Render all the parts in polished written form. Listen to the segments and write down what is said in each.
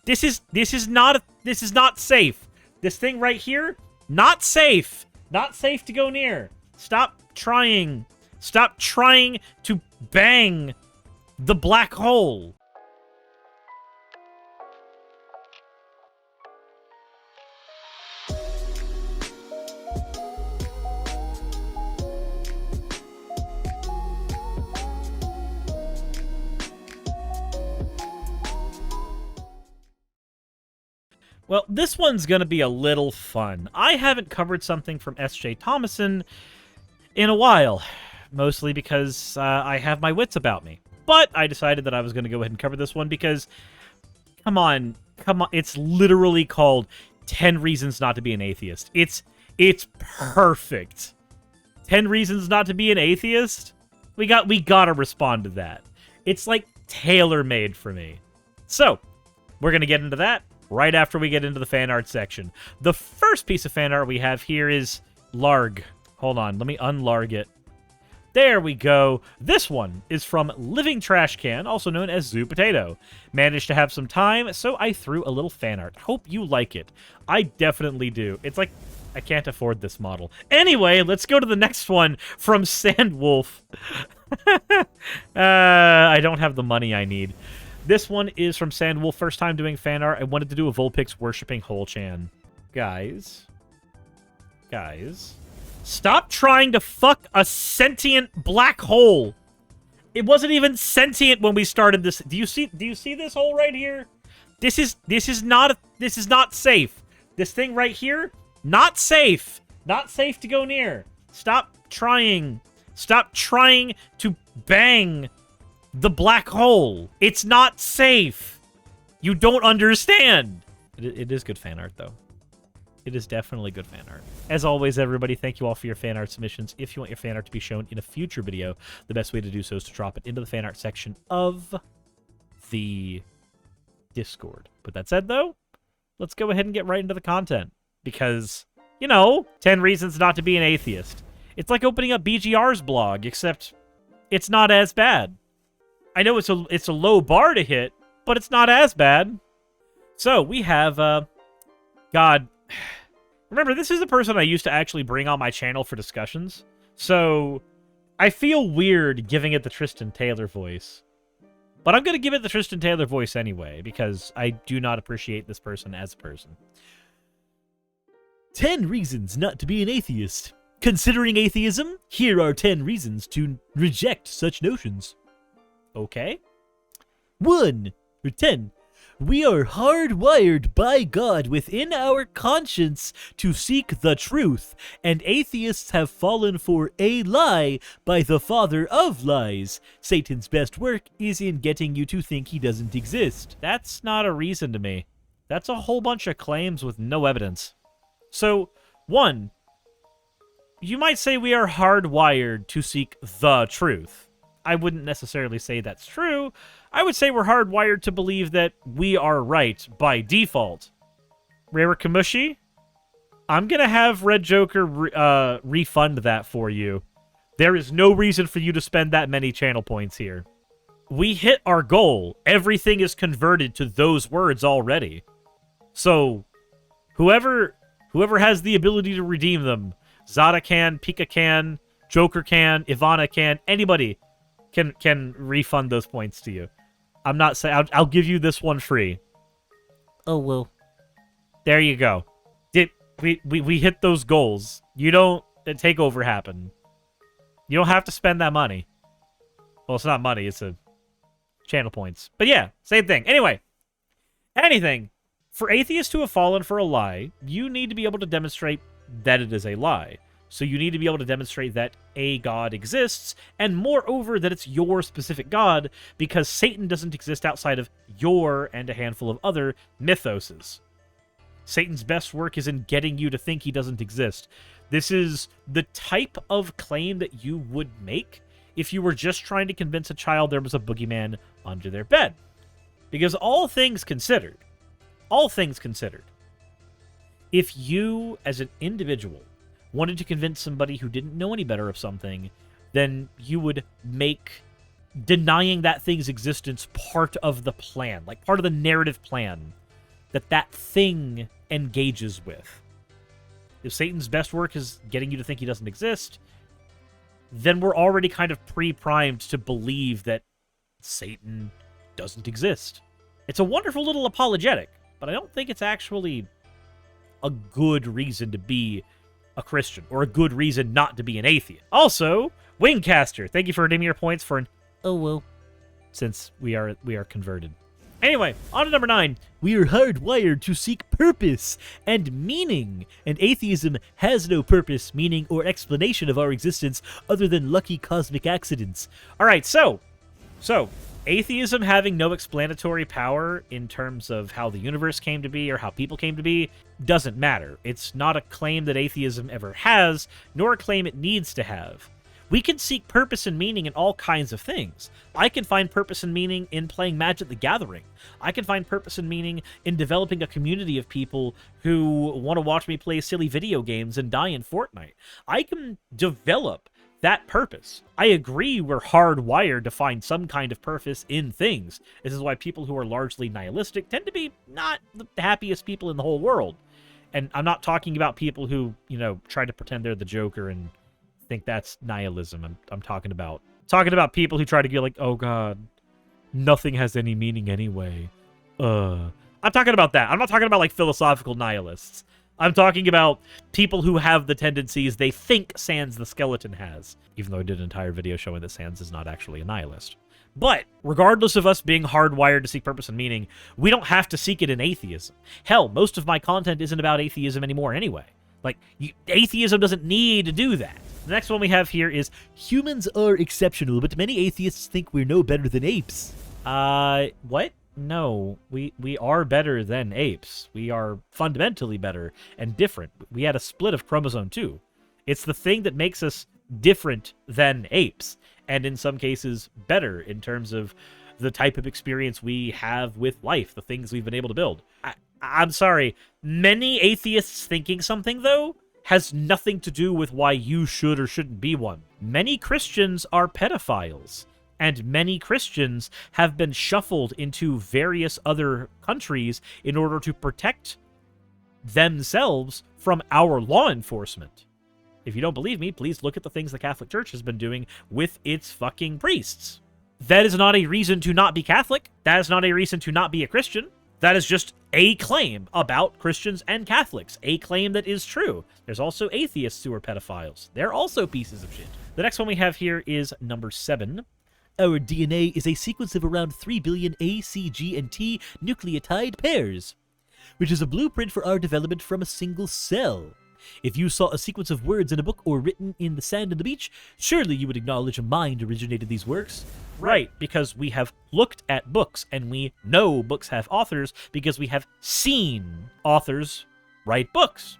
This is not safe. This thing right here, not safe. Not safe to go near. Stop trying. Stop trying to bang the black hole. Well, this one's going to be a little fun. I haven't covered something from S.J. Thomason in a while, mostly because I have my wits about me. But I decided that I was going to go ahead and cover this one because, come on, it's literally called 10 Reasons Not to Be an Atheist. It's perfect. 10 Reasons Not to Be an Atheist? We gotta respond to that. It's like tailor-made for me. So, we're going to get into that right after we get into the fan art section. The first piece of fan art we have here is Larg. Hold on, let me unlarg it. There we go. This one is from Living Trash Can, also known as Zoo Potato. Managed to have some time, so I threw a little fan art. Hope you like it. I definitely do. It's like, I can't afford this model. Anyway, let's go to the next one from Sandwolf. I don't have the money I need. This one is from Sandwolf. First time doing fan art. I wanted to do a Vulpix worshipping Hole-chan. Guys. Stop trying to fuck a sentient black hole. It wasn't even sentient when we started this. Do you see this hole right here? This is not safe. This thing right here, not safe. Not safe to go near. Stop trying to bang the black hole. It's not safe. You don't understand. It is good fan art, though. It is definitely good fan art. As always, everybody, thank you all for your fan art submissions. If you want your fan art to be shown in a future video, the best way to do so is to drop it into the fan art section of the Discord. With that said, though, let's go ahead and get right into the content. Because, 10 Reasons Not to Be an Atheist. It's like opening up BGR's blog, except it's not as bad. I know it's a low bar to hit, but it's not as bad. So, we have, God. Remember, this is the person I used to actually bring on my channel for discussions. So, I feel weird giving it the Tristan Taylor voice. But I'm going to give it the Tristan Taylor voice anyway, because I do not appreciate this person as a person. 10 reasons not to be an atheist. Considering atheism, here are 10 reasons to reject such notions. Okay. 1, or 10. We are hardwired by God within our conscience to seek the truth, and atheists have fallen for a lie by the father of lies. Satan's best work is in getting you to think he doesn't exist. That's not a reason to me. That's a whole bunch of claims with no evidence. So, 1. You might say we are hardwired to seek the truth. I wouldn't necessarily say that's true. I would say we're hardwired to believe that we are right by default. Rare Kamushi, I'm going to have Red Joker refund that for you. There is no reason for you to spend that many channel points here. We hit our goal. Everything is converted to those words already. So, whoever has the ability to redeem them, Zada can, Pika can, Joker can, Ivana can, anybody can refund those points to you. I'm not saying I'll give you this one free. Oh well. There you go. We hit those goals. You don't takeover happen. You don't have to spend that money. Well, it's not money, it's a channel points. But yeah, same thing. Anyway, anything. For atheists who have fallen for a lie, you need to be able to demonstrate that it is a lie. So you need to be able to demonstrate that a god exists, and moreover, that it's your specific god, because Satan doesn't exist outside of your and a handful of other mythoses. Satan's best work is in getting you to think he doesn't exist. This is the type of claim that you would make if you were just trying to convince a child there was a boogeyman under their bed. Because all things considered, if you, as an individual, wanted to convince somebody who didn't know any better of something, then you would make denying that thing's existence part of the plan, like part of the narrative plan. that that thing engages with. If Satan's best work is getting you to think he doesn't exist, then we're already kind of pre-primed to believe that Satan doesn't exist. It's a wonderful little apologetic, but I don't think it's actually a good reason to be a Christian, or a good reason not to be an atheist. Also, Wingcaster, thank you for redeeming your points for an oh well, since we are converted. Anyway, on to number 9. We are hardwired to seek purpose and meaning, and atheism has no purpose, meaning, or explanation of our existence other than lucky cosmic accidents. Alright, so, atheism having no explanatory power in terms of how the universe came to be or how people came to be doesn't matter. It's not a claim that atheism ever has, nor a claim it needs to have. We can seek purpose and meaning in all kinds of things. I can find purpose and meaning in playing Magic the Gathering. I can find purpose and meaning in developing a community of people who want to watch me play silly video games and die in Fortnite. I can develop that purpose. I agree we're hardwired to find some kind of purpose in things. This is why people who are largely nihilistic tend to be not the happiest people in the whole world. And I'm not talking about people who, try to pretend they're the Joker and think that's nihilism. I'm talking about people who try to be like, oh god, nothing has any meaning anyway. I'm talking about that. I'm not talking about like philosophical nihilists. I'm talking about people who have the tendencies they think Sans the Skeleton has, even though I did an entire video showing that Sans is not actually a nihilist. But regardless of us being hardwired to seek purpose and meaning, we don't have to seek it in atheism. Hell, most of my content isn't about atheism anymore anyway. Like, atheism doesn't need to do that. The next one we have here is, humans are exceptional, but many atheists think we're no better than apes. What? No, we are better than apes. We are fundamentally better and different. We had a split of chromosome 2. It's the thing that makes us different than apes, and in some cases better in terms of the type of experience we have with life, the things we've been able to build. I'm sorry, many atheists thinking something, though, has nothing to do with why you should or shouldn't be one. Many Christians are pedophiles, and many Christians have been shuffled into various other countries in order to protect themselves from our law enforcement. If you don't believe me, please look at the things the Catholic Church has been doing with its fucking priests. That is not a reason to not be Catholic. That is not a reason to not be a Christian. That is just a claim about Christians and Catholics. A claim that is true. There's also atheists who are pedophiles. They're also pieces of shit. The next one we have here is number 7. Our DNA is a sequence of around 3 billion A, C, G, and T nucleotide pairs, which is a blueprint for our development from a single cell. If you saw a sequence of words in a book or written in the sand on the beach, surely you would acknowledge a mind originated these works. Right, because we have looked at books, and we know books have authors because we have seen authors write books.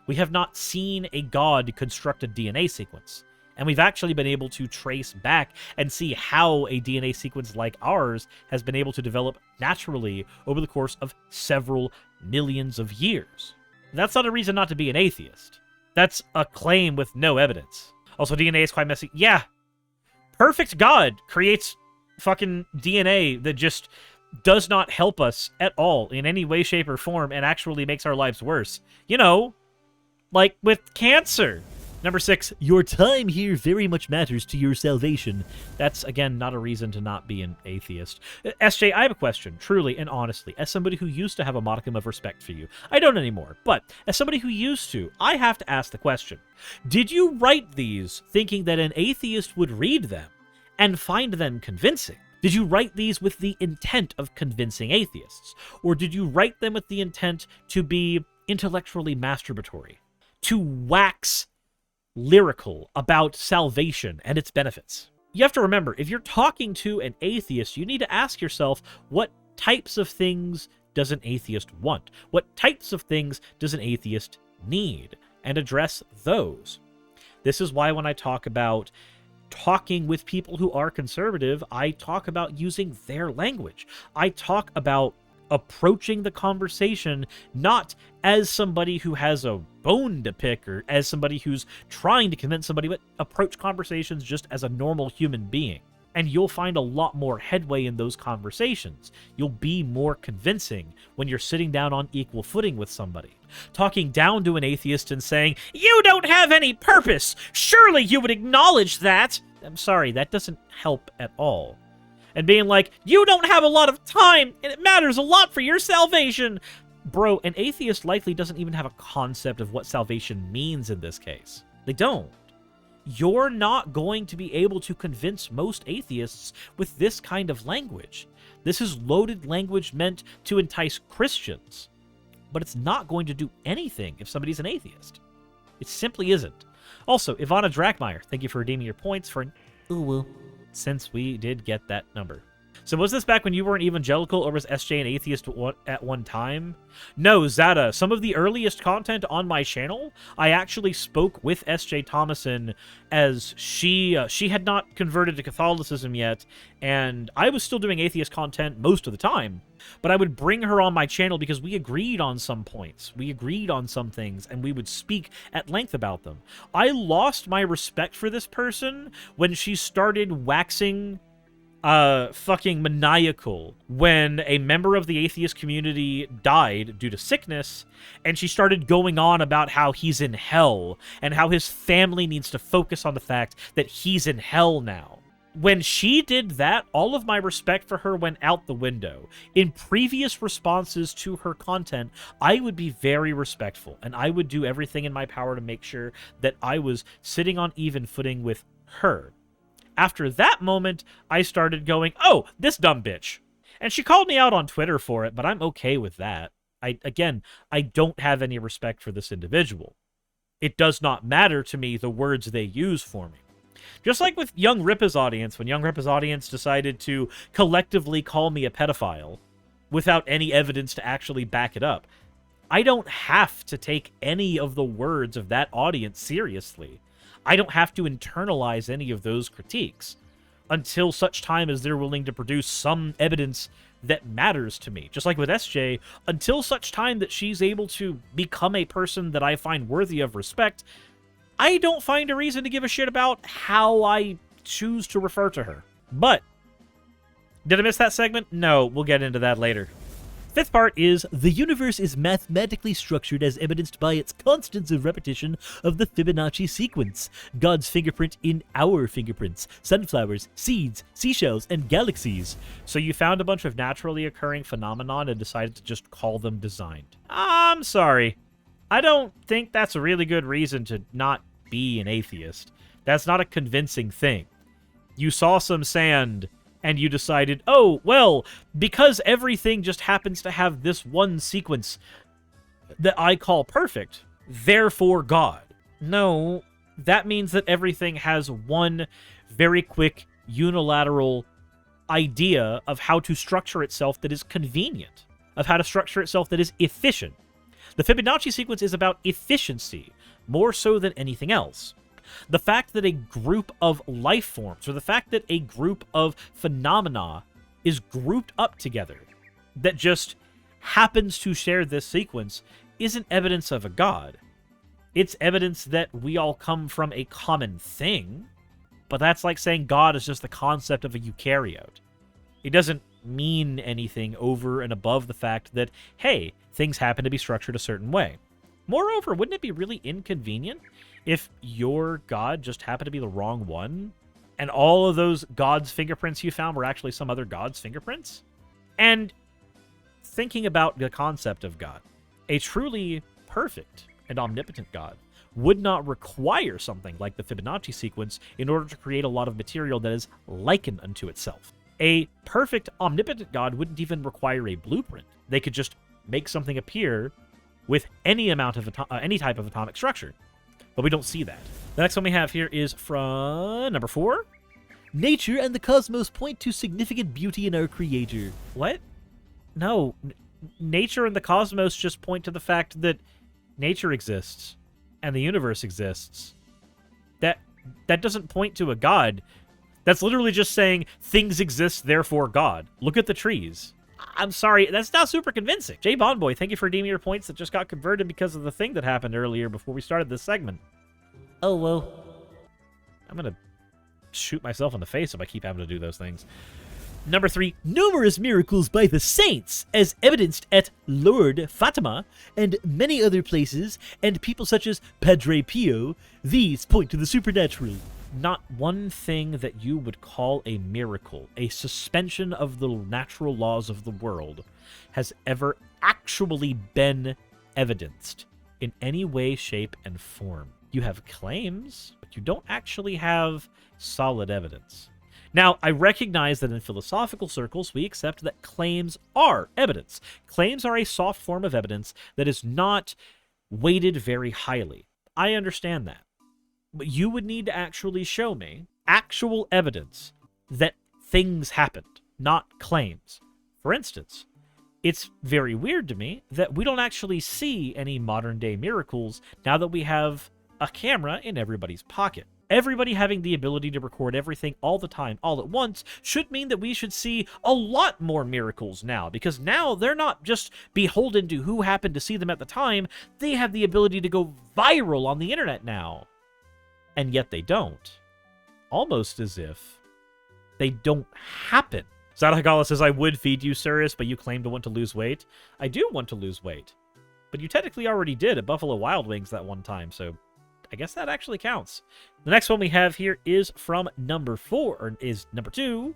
We have not seen a god construct a DNA sequence. And we've actually been able to trace back and see how a DNA sequence like ours has been able to develop naturally over the course of several millions of years. That's not a reason not to be an atheist. That's a claim with no evidence. Also, DNA is quite messy. Yeah. Perfect God creates fucking DNA that just does not help us at all in any way, shape, or form and actually makes our lives worse. Like with cancer. Number 6, your time here very much matters to your salvation. That's, again, not a reason to not be an atheist. SJ, I have a question, truly and honestly, as somebody who used to have a modicum of respect for you. I don't anymore, but as somebody who used to, I have to ask the question. Did you write these thinking that an atheist would read them and find them convincing? Did you write these with the intent of convincing atheists? Or did you write them with the intent to be intellectually masturbatory? To wax lyrical about salvation and its benefits? You have to remember, if you're talking to an atheist, you need to ask yourself, what types of things does an atheist want? What types of things does an atheist need? And address those. This is why when I talk about talking with people who are conservative, I talk about using their language. I talk about approaching the conversation not as somebody who has a bone to pick or as somebody who's trying to convince somebody, but approach conversations just as a normal human being. And you'll find a lot more headway in those conversations. You'll be more convincing when you're sitting down on equal footing with somebody. Talking down to an atheist and saying, "You don't have any purpose! Surely you would acknowledge that!" I'm sorry, that doesn't help at all. And being like, "You don't have a lot of time, and it matters a lot for your salvation!" Bro, an atheist likely doesn't even have a concept of what salvation means in this case. They don't. You're not going to be able to convince most atheists with this kind of language. This is loaded language meant to entice Christians, but it's not going to do anything if somebody's an atheist. It simply isn't. Also, Ivana Drakmeyer, thank you for redeeming your points for an ooh, since we did get that number. So was this back when you were an evangelical, or was SJ an atheist at one time? No, Zada, some of the earliest content on my channel, I actually spoke with SJ Thomason as she had not converted to Catholicism yet, and I was still doing atheist content most of the time. But I would bring her on my channel because we agreed on some points. We agreed on some things, and we would speak at length about them. I lost my respect for this person when she started waxing fucking maniacal when a member of the atheist community died due to sickness, and she started going on about how he's in hell and how his family needs to focus on the fact that he's in hell now. When she did that, all of my respect for her went out the window. In previous responses to her content, I would be very respectful, and I would do everything in my power to make sure that I was sitting on even footing with her. After that moment, I started going, "Oh, this dumb bitch." And she called me out on Twitter for it, but I'm okay with that. I don't have any respect for this individual. It does not matter to me the words they use for me. Just like with Young Ripa's audience, when Young Ripa's audience decided to collectively call me a pedophile without any evidence to actually back it up, I don't have to take any of the words of that audience seriously. I don't have to internalize any of those critiques until such time as they're willing to produce some evidence that matters to me. Just like with SJ, until such time that she's able to become a person that I find worthy of respect, I don't find a reason to give a shit about how I choose to refer to her. But, did I miss that segment? No, we'll get into that later. Fifth part is, the universe is mathematically structured as evidenced by its constants of repetition of the Fibonacci sequence, God's fingerprint in our fingerprints, sunflowers, seeds, seashells, and galaxies. So you found a bunch of naturally occurring phenomenon and decided to just call them designed. I'm sorry. I don't think that's a really good reason to not be an atheist. That's not a convincing thing. You saw some sand and you decided, oh, well, because everything just happens to have this one sequence that I call perfect, therefore God. No, that means that everything has one very quick, unilateral idea of how to structure itself that is convenient, of how to structure itself that is efficient. The Fibonacci sequence is about efficiency, more so than anything else. The fact that a group of life forms, or the fact that a group of phenomena is grouped up together, that just happens to share this sequence, isn't evidence of a god. It's evidence that we all come from a common thing, but that's like saying God is just the concept of a eukaryote. It doesn't mean anything over and above the fact that, hey, things happen to be structured a certain way. Moreover, wouldn't it be really inconvenient if your God just happened to be the wrong one, and all of those God's fingerprints you found were actually some other God's fingerprints? And thinking about the concept of God, a truly perfect and omnipotent God would not require something like the Fibonacci sequence in order to create a lot of material that is likened unto itself. A perfect omnipotent God wouldn't even require a blueprint. They could just make something appear with any amount of any type of atomic structure. But we don't see that. The next one we have here is from number 4. Nature and the cosmos point to significant beauty in our creator. What? No. Nature and the cosmos just point to the fact that nature exists and the universe exists. That doesn't point to a god. That's literally just saying things exist, therefore God. Look at the trees. I'm sorry, that's not super convincing. Jay Bondboy, thank you for redeeming your points that just got converted because of the thing that happened earlier before we started this segment. Oh, well. I'm gonna shoot myself in the face if I keep having to do those things. Number 3, numerous miracles by the saints, as evidenced at Lord Fatima and many other places, and people such as Padre Pio. These point to the supernatural. Not one thing that you would call a miracle, a suspension of the natural laws of the world, has ever actually been evidenced in any way, shape, and form. You have claims, but you don't actually have solid evidence. Now, I recognize that in philosophical circles, we accept that claims are evidence. Claims are a soft form of evidence that is not weighted very highly. I understand that. But you would need to actually show me actual evidence that things happened, not claims. For instance, it's very weird to me that we don't actually see any modern-day miracles now that we have a camera in everybody's pocket. Everybody having the ability to record everything all the time, all at once, should mean that we should see a lot more miracles now, because now they're not just beholden to who happened to see them at the time, they have the ability to go viral on the internet now. And yet they don't. Almost as if they don't happen. Zadahagala says, I would feed you, Suris, but you claim to want to lose weight. I do want to lose weight. But you technically already did at Buffalo Wild Wings that one time, so I guess that actually counts. The next one we have here is from number 2.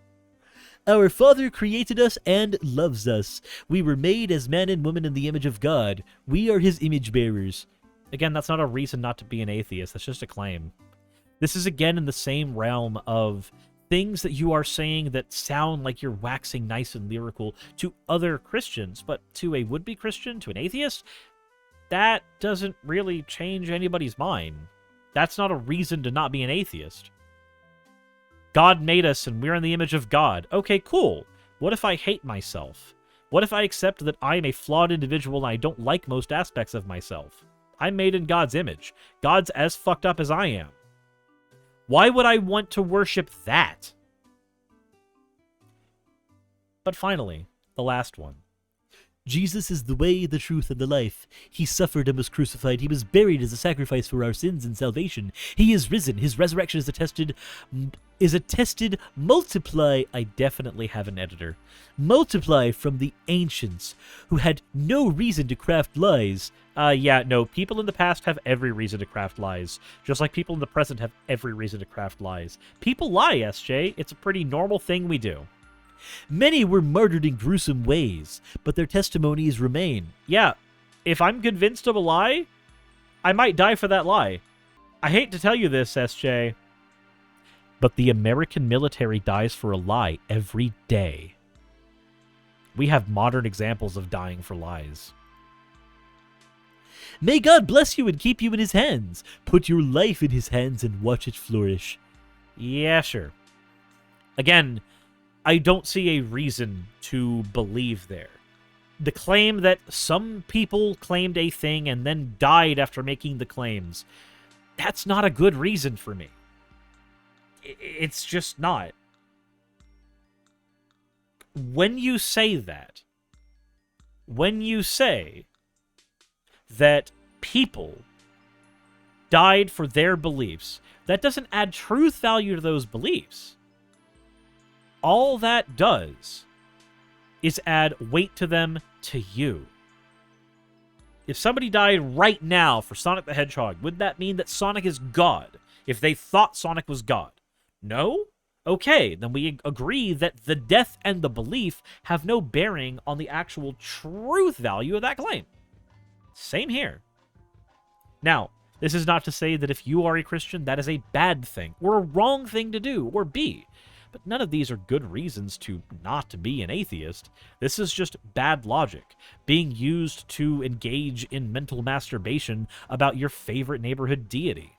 Our Father created us and loves us. We were made as man and woman in the image of God. We are his image bearers. Again, that's not a reason not to be an atheist. That's just a claim. This is again in the same realm of things that you are saying that sound like you're waxing nice and lyrical to other Christians, but to a would-be Christian, to an atheist, that doesn't really change anybody's mind. That's not a reason to not be an atheist. God made us and we're in the image of God. Okay, cool. What if I hate myself? What if I accept that I am a flawed individual and I don't like most aspects of myself? I'm made in God's image. God's as fucked up as I am. Why would I want to worship that? But finally, the last one. Jesus is the way, the truth, and the life. He suffered and was crucified. He was buried as a sacrifice for our sins and salvation. He is risen. His resurrection is attested. Multiply. I definitely have an editor. Multiply from the ancients, who had no reason to craft lies. Yeah, no, people in the past have every reason to craft lies. Just like people in the present have every reason to craft lies. People lie, SJ. It's a pretty normal thing we do. Many were martyred in gruesome ways, but their testimonies remain. Yeah, if I'm convinced of a lie, I might die for that lie. I hate to tell you this, SJ, but the American military dies for a lie every day. We have modern examples of dying for lies. May God bless you and keep you in his hands. Put your life in his hands and watch it flourish. Yeah, sure. Again, I don't see a reason to believe there. The claim that some people claimed a thing and then died after making the claims, that's not a good reason for me. It's just not. When you say that, when you say that people died for their beliefs, that doesn't add truth value to those beliefs. All that does is add weight to them to you. If somebody died right now for Sonic the Hedgehog, would that mean that Sonic is God? If they thought Sonic was God? No? Okay, then we agree that the death and the belief have no bearing on the actual truth value of that claim. Same here. Now, this is not to say that if you are a Christian, that is a bad thing, or a wrong thing to do, or be. But none of these are good reasons to not be an atheist. This is just bad logic, being used to engage in mental masturbation about your favorite neighborhood deity.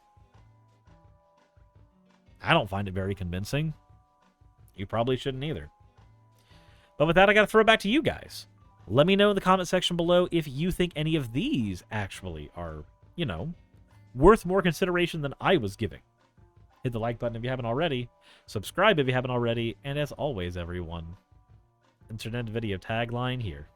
I don't find it very convincing. You probably shouldn't either. But with that, I gotta throw it back to you guys. Let me know in the comment section below if you think any of these actually are, you know, worth more consideration than I was giving. Hit the like button if you haven't already. Subscribe if you haven't already. And as always, everyone, internet video tagline here.